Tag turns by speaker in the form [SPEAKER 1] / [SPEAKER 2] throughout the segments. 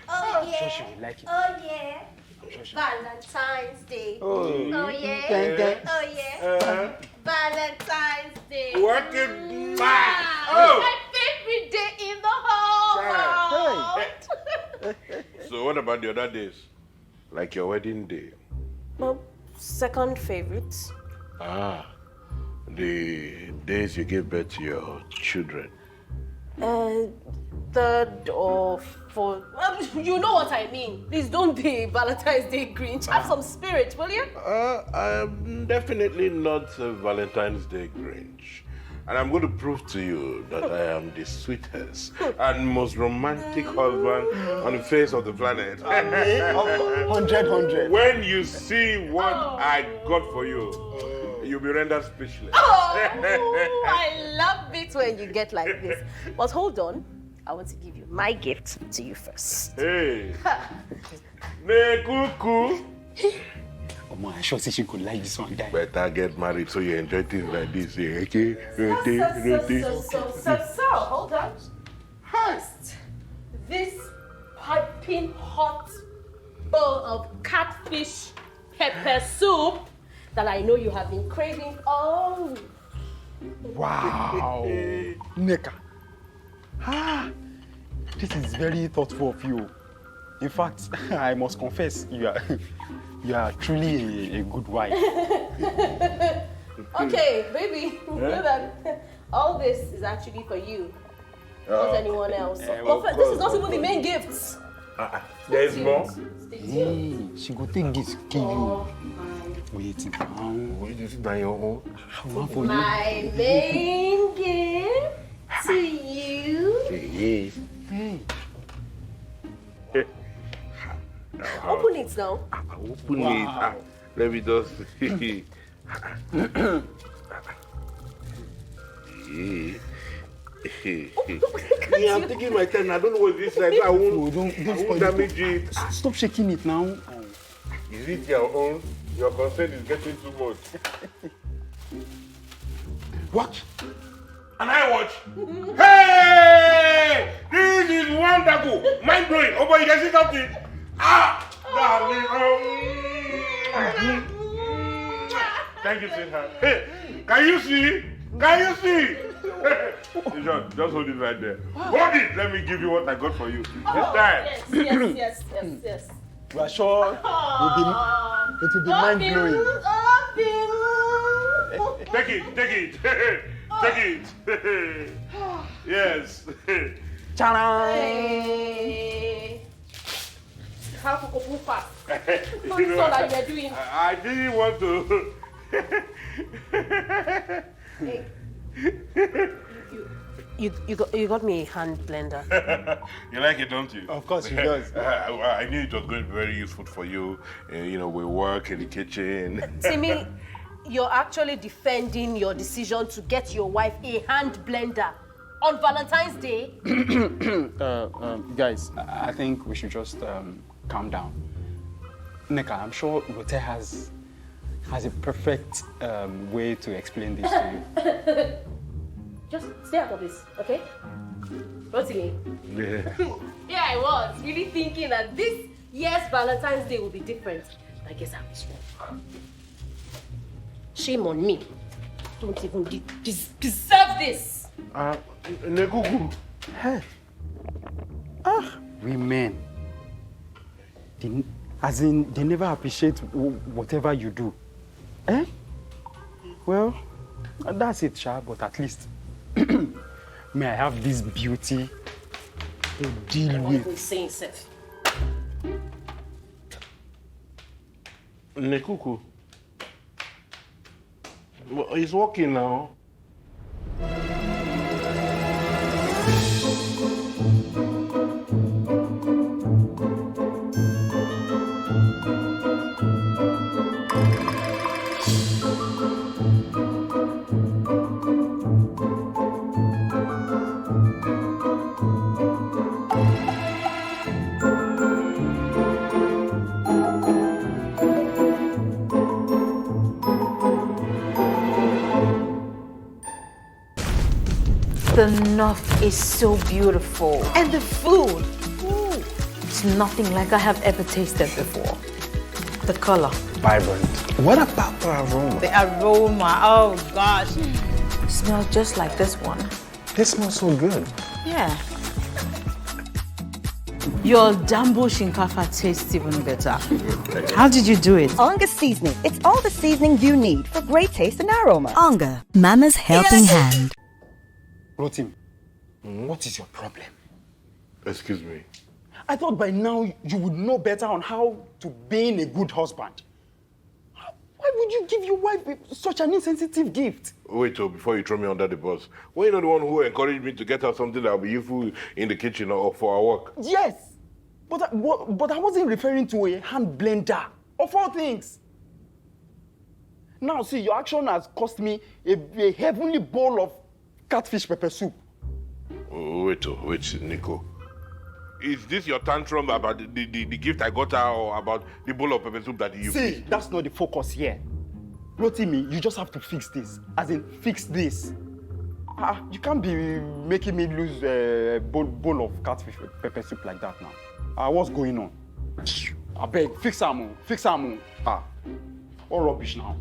[SPEAKER 1] Oh yeah.
[SPEAKER 2] Sure she will like it.
[SPEAKER 1] Oh yeah.
[SPEAKER 2] Sure.
[SPEAKER 1] Valentine's Day.
[SPEAKER 2] Oh,
[SPEAKER 1] Oh yeah. Oh yeah. Valentine's Day.
[SPEAKER 3] Working
[SPEAKER 1] My favorite day in the whole world.
[SPEAKER 3] So what about the other days? Like your wedding day?
[SPEAKER 1] Well, second favorite.
[SPEAKER 3] Ah, the days you gave birth to your children.
[SPEAKER 1] Third or fourth. You know what I mean. Please don't be Valentine's Day Grinch. Have some spirit, will you?
[SPEAKER 3] I'm definitely not a Valentine's Day Grinch. And I'm going to prove to you that I am the sweetest and most romantic husband on the face of the planet.
[SPEAKER 2] 100.
[SPEAKER 3] When you see what I got for you, you'll be rendered speechless.
[SPEAKER 1] Oh, I love it when you get like this. But hold on. I want to give you my gift to you first.
[SPEAKER 3] Hey. Nekuku.
[SPEAKER 2] Oh my, I sure say she could like this one, guy.
[SPEAKER 3] Better get married so you enjoy things like this. Okay?
[SPEAKER 1] So, hold on. First, this piping hot bowl of catfish pepper soup that I know you have been craving. Oh.
[SPEAKER 2] Wow. Neka. This is very thoughtful of you. In fact, I must confess, you are truly a good wife.
[SPEAKER 1] Okay, baby, you know that all this is actually for you, not anyone else. But this is not even the main gifts.
[SPEAKER 3] There is more?
[SPEAKER 2] Hey, she go take this, give you. Wait now.
[SPEAKER 3] Wait, this is not your own.
[SPEAKER 2] One for you.
[SPEAKER 1] My main gift to you.
[SPEAKER 3] Hey.
[SPEAKER 1] Open it now.
[SPEAKER 3] Open it. Let me just see. Yeah, I'm taking my time. I don't know what this is. I won't damage it.
[SPEAKER 2] Stop shaking it now.
[SPEAKER 3] Is it your own? Your consent is getting too much. Watch. And I watch. Hey! This is wonderful. Mind blowing. Oh boy, you can see something. Darling. Thank you, sweetheart. Hey, can you see? Can you see? Just hold it right there. Hold it. Let me give you what I got for you. This time.
[SPEAKER 1] Yes.
[SPEAKER 2] You are sure it will be mind-blowing.
[SPEAKER 3] Take it. Take it. Yes.
[SPEAKER 2] Ta-da!
[SPEAKER 1] Hey. How to open fast?
[SPEAKER 3] You
[SPEAKER 1] So
[SPEAKER 3] know,
[SPEAKER 1] that you are doing.
[SPEAKER 3] I didn't want to.
[SPEAKER 1] Hey. You got me a hand blender.
[SPEAKER 3] You like it, don't you?
[SPEAKER 2] Of course she does.
[SPEAKER 3] I knew it was going to be very useful for you. We work in the kitchen.
[SPEAKER 1] Timmy, you're actually defending your decision to get your wife a hand blender on Valentine's Day.
[SPEAKER 2] Guys, I think we should just calm down. Neka, I'm sure Rote has a perfect way to explain this to you.
[SPEAKER 1] Just stay out of this, okay? Rotimi.
[SPEAKER 3] Yeah.
[SPEAKER 1] Yeah, I was really thinking that this year's Valentine's Day will be different. I guess I was wrong. Shame on me. Don't even deserve this.
[SPEAKER 3] Negugu.
[SPEAKER 2] Hey. Women. They never appreciate whatever you do. Eh? Well, that's it, Sha, but at least may I have this beauty to deal with.
[SPEAKER 1] Insane self.
[SPEAKER 3] Nekuku. Well, he's walking now.
[SPEAKER 4] The north is so beautiful.
[SPEAKER 1] And the food.
[SPEAKER 4] It's nothing like I have ever tasted before. The color.
[SPEAKER 2] Vibrant. What about the aroma?
[SPEAKER 4] The aroma, oh gosh. It smells just like this one.
[SPEAKER 2] This smells so good.
[SPEAKER 4] Yeah. Your Dambo Shinkafa tastes even better. How did you do it?
[SPEAKER 5] Onga seasoning. It's all the seasoning you need for great taste and aroma.
[SPEAKER 6] Onga, Mama's helping hand.
[SPEAKER 2] Rotimi, what is your problem?
[SPEAKER 3] Excuse me.
[SPEAKER 2] I thought by now you would know better on how to be a good husband. Why would you give your wife such an insensitive gift?
[SPEAKER 3] Wait till before you throw me under the bus. Well, you're not the one who encouraged me to get her something that will be useful in the kitchen or for our work.
[SPEAKER 2] Yes, but I wasn't referring to a hand blender, of all things. Now, see, your action has cost me a heavenly bowl of catfish pepper soup.
[SPEAKER 3] Wait, Nico. Is this your tantrum about the gift I got her or about the bowl of pepper soup that you
[SPEAKER 2] See, that's not the focus here. Rotimi, you just have to fix this. As in, fix this. You can't be making me lose a bowl of catfish pepper soup like that now. What's going on? I beg, fix am. All rubbish now.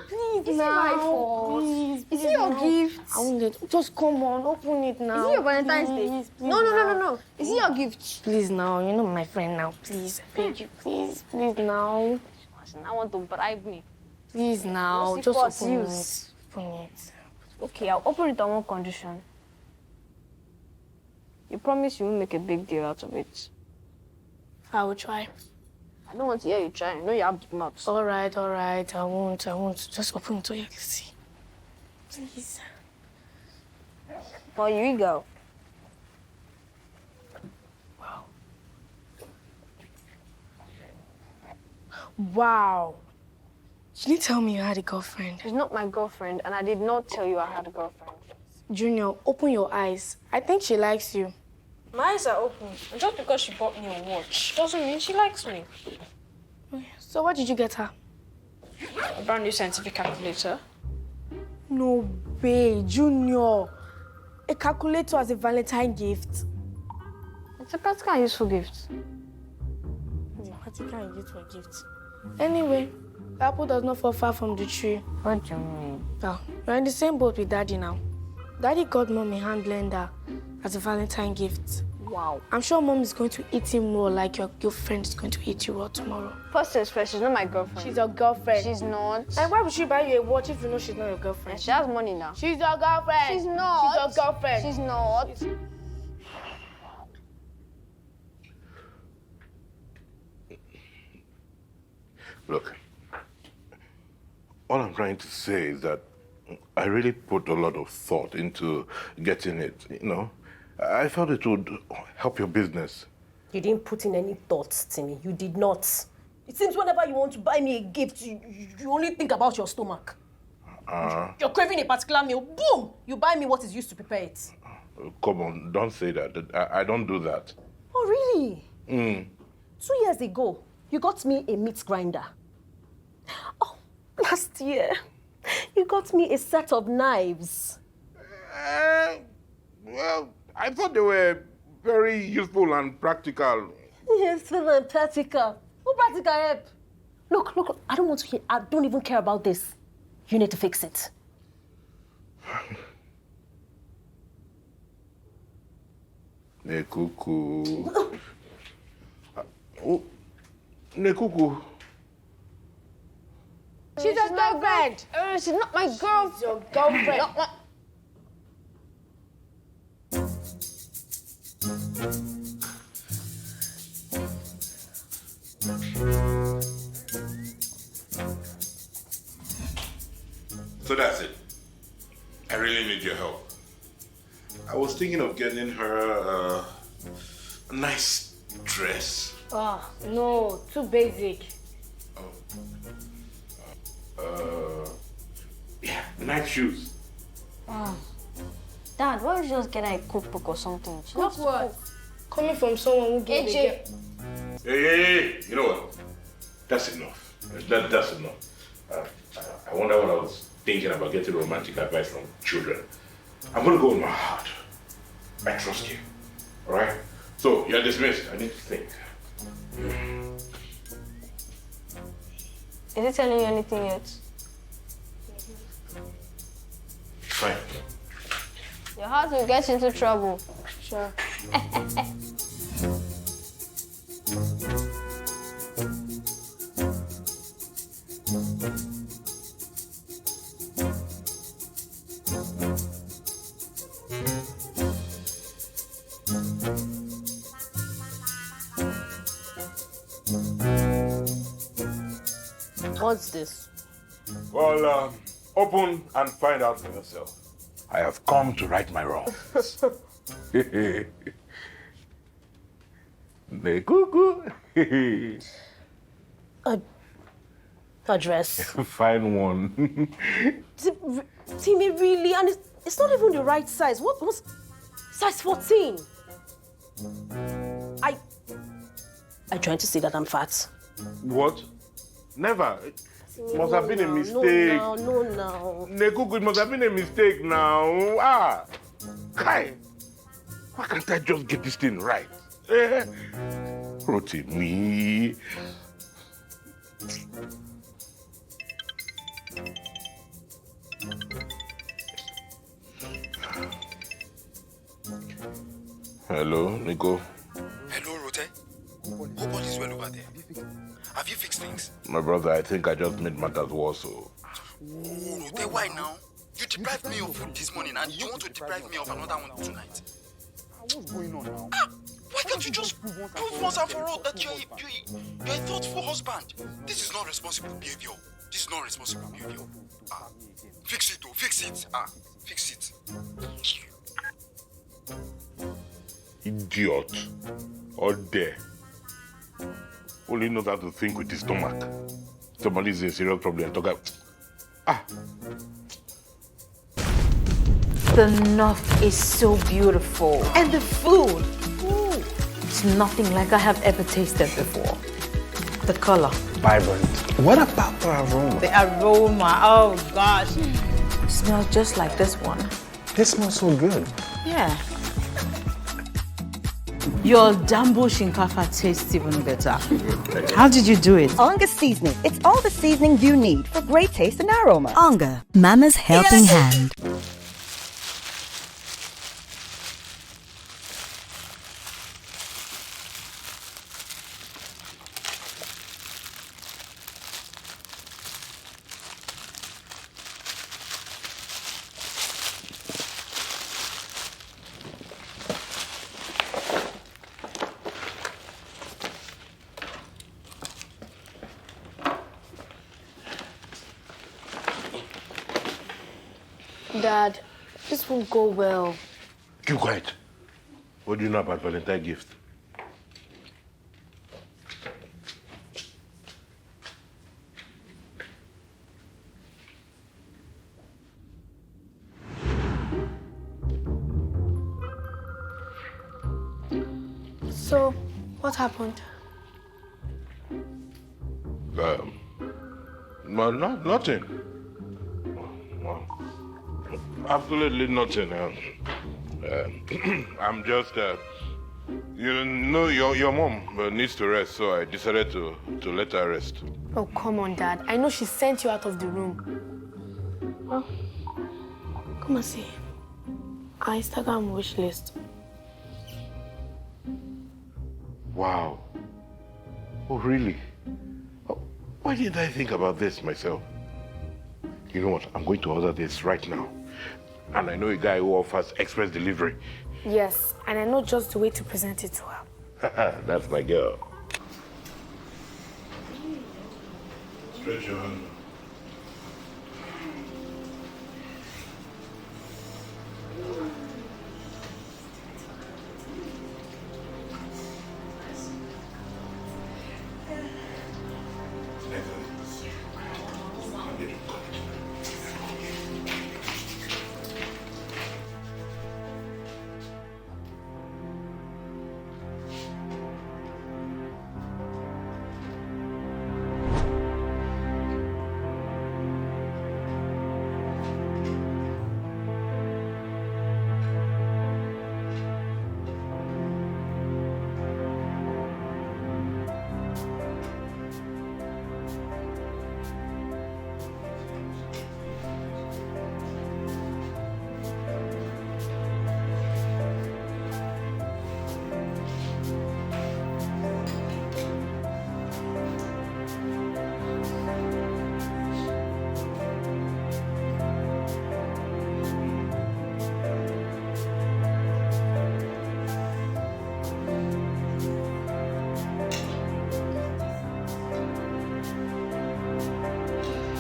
[SPEAKER 7] Please, is it my fault? Please, is it your gift? I won't let. Just come on, open it now.
[SPEAKER 1] Is it your Valentine's Day?
[SPEAKER 7] Please,
[SPEAKER 1] No. Is it your gift?
[SPEAKER 7] Please now, you're not my friend now. Please, I beg you, please now.
[SPEAKER 1] I want to bribe me.
[SPEAKER 7] Please now,
[SPEAKER 1] What's it
[SPEAKER 7] just
[SPEAKER 1] cost
[SPEAKER 7] open
[SPEAKER 1] you?
[SPEAKER 7] it. Open it.
[SPEAKER 1] Okay, I'll open it on one condition. You promise you won't make a big deal out of it.
[SPEAKER 7] I will try.
[SPEAKER 1] I don't want to hear you try. I know you have big mouth.
[SPEAKER 7] All right. I won't. Just open it so you can see. Please.
[SPEAKER 1] Well, here you go.
[SPEAKER 7] Wow. You didn't tell me you had a girlfriend.
[SPEAKER 1] She's not my girlfriend, and I did not tell you I had a girlfriend.
[SPEAKER 7] Junior, open your eyes. I think she likes you.
[SPEAKER 1] My eyes are open. And just because she bought me a watch doesn't mean she likes me.
[SPEAKER 7] So what did you get her?
[SPEAKER 1] A brand new scientific calculator.
[SPEAKER 7] No way, Junior. A calculator as a Valentine gift.
[SPEAKER 1] It's a practical and useful gift.
[SPEAKER 7] Practical and useful gift. Anyway, the apple does not fall far from the tree.
[SPEAKER 1] What do you mean?
[SPEAKER 7] Well, we're in the same boat with Daddy now. Daddy got Mom a hand blender as a Valentine gift.
[SPEAKER 1] Wow.
[SPEAKER 7] I'm sure Mom is going to eat him raw like your friend is going to eat you raw tomorrow.
[SPEAKER 1] First things first, she's not my girlfriend.
[SPEAKER 7] She's your girlfriend.
[SPEAKER 1] She's not.
[SPEAKER 7] And why would she buy you a watch if you know she's not your girlfriend?
[SPEAKER 1] And she has money now.
[SPEAKER 7] She's your girlfriend.
[SPEAKER 1] She's not.
[SPEAKER 7] She's your girlfriend.
[SPEAKER 1] She's not.
[SPEAKER 3] Look, all I'm trying to say is that I really put a lot of thought into getting it, you know. I felt it would help your business.
[SPEAKER 1] You didn't put in any thoughts, Timmy. You did not. It seems whenever you want to buy me a gift, you only think about your stomach. You're craving a particular meal, boom! You buy me what is used to prepare it.
[SPEAKER 3] Come on, don't say that. I don't do that.
[SPEAKER 1] Oh, really? 2 years ago, you got me a meat grinder. Oh, last year, you got me a set of knives.
[SPEAKER 3] Well, I thought they were very useful and practical.
[SPEAKER 1] Yes, and practical. Who practical help? Look, I don't want to hear, I don't even care about this. You need to fix it.
[SPEAKER 3] Nekuku. Nekuku.
[SPEAKER 1] She's your girlfriend. She's not my girlfriend.
[SPEAKER 7] She's your girlfriend.
[SPEAKER 1] Not my...
[SPEAKER 3] So that's it. I really need your help. I was thinking of getting her a nice dress.
[SPEAKER 7] Oh, no, too basic.
[SPEAKER 3] Yeah, nice shoes.
[SPEAKER 8] Dad, why don't you just get her a cookbook or something? She
[SPEAKER 7] Cook
[SPEAKER 8] loves to
[SPEAKER 7] what?
[SPEAKER 8] cook.
[SPEAKER 7] Coming from someone who gave
[SPEAKER 8] AJ.
[SPEAKER 3] Hey, you know what? That's enough. That's enough. I wonder what I was thinking about getting romantic advice from children. I'm going to go with my heart. I trust you. All right? So, you're dismissed. I need to think.
[SPEAKER 8] Is he telling you anything yet?
[SPEAKER 3] Fine.
[SPEAKER 8] Your heart will get into trouble.
[SPEAKER 7] Sure.
[SPEAKER 1] What's this?
[SPEAKER 3] Well, open and find out for yourself. I have come to right my wrongs. Nekuku.
[SPEAKER 1] A dress.
[SPEAKER 3] Find one.
[SPEAKER 1] Timmy, really? And it's not even the right size. What's size 14? I trying to say that I'm fat.
[SPEAKER 3] What? Never. It must have been a mistake.
[SPEAKER 1] No.
[SPEAKER 3] Nekuku, it must have been a mistake now. Kai, why can't I just get this thing right? Rotimi. Hello, Nico.
[SPEAKER 9] Hello, Rote. Hope all is well over there. Have you fixed things?
[SPEAKER 3] My brother, I think I just made matters worse.
[SPEAKER 9] Oh, Rote, why now? You deprived me of food this morning and you want to deprive me of another one tonight.
[SPEAKER 2] What's going on now?
[SPEAKER 9] Why can't you just prove once and for all that you're a thoughtful husband? This is not responsible behavior. This is not responsible behavior. Fix it, fix it. Fix it.
[SPEAKER 3] Idiot. Or dare. Only knows how to think with his stomach. Somebody is a serious problem. Talk about.
[SPEAKER 4] The north is so beautiful. And the food, it's nothing like I have ever tasted before. The color.
[SPEAKER 2] Vibrant. What about the aroma?
[SPEAKER 4] The aroma, oh gosh. It smells just like this one.
[SPEAKER 2] This smells so good.
[SPEAKER 4] Yeah. Your Dambo Shinkafa tastes even better. How did you do it?
[SPEAKER 5] Onga seasoning. It's all the seasoning you need for great taste and aroma.
[SPEAKER 6] Onga, Mama's helping hand.
[SPEAKER 7] Dad, this won't go well.
[SPEAKER 3] Keep quiet. What do you know about Valentine gift?
[SPEAKER 7] So, what happened?
[SPEAKER 3] Well, nothing. Well, absolutely nothing. I'm just, you know, your mom needs to rest, so I decided to let her rest.
[SPEAKER 7] Oh, come on, Dad. I know she sent you out of the room. Oh, come and see. Our Instagram wish list.
[SPEAKER 3] Wow. Oh, really? Oh, why didn't I think about this myself? You know what? I'm going to order this right now. And I know a guy who offers express delivery.
[SPEAKER 7] Yes, and I know just the way to present it to her.
[SPEAKER 3] That's my girl. Stretch your hand.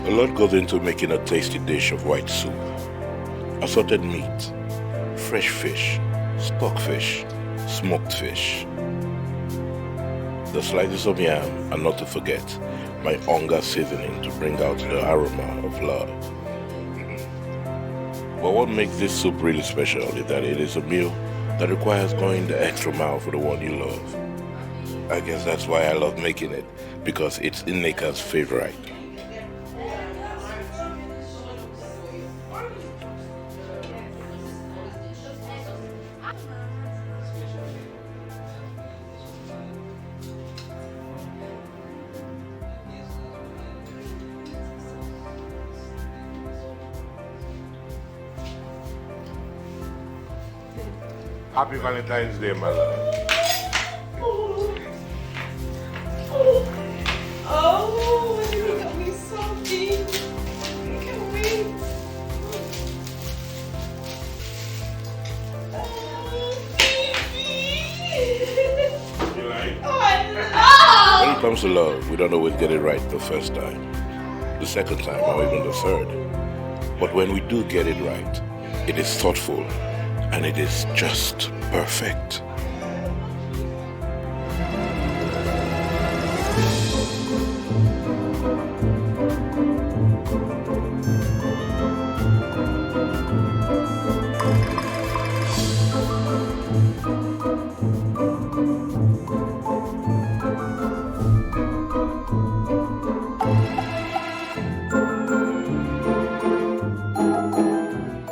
[SPEAKER 3] A lot goes into making a tasty dish of white soup. Assorted meat, fresh fish, stockfish, smoked fish. The slices of yam, and not to forget, my Onga seasoning to bring out the aroma of love. But what makes this soup really special is that it is a meal that requires going the extra mile for the one you love. I guess that's why I love making it, because it's Nneka's favorite. Happy Valentine's Day, my love.
[SPEAKER 1] Oh, you got me soppy. Can't wait. Oh, baby.
[SPEAKER 3] You like?
[SPEAKER 1] Oh, I love.
[SPEAKER 3] When it comes to love, we don't always get it right the first time, the second time, or even the third. But when we do get it right, it is thoughtful and it is just perfect.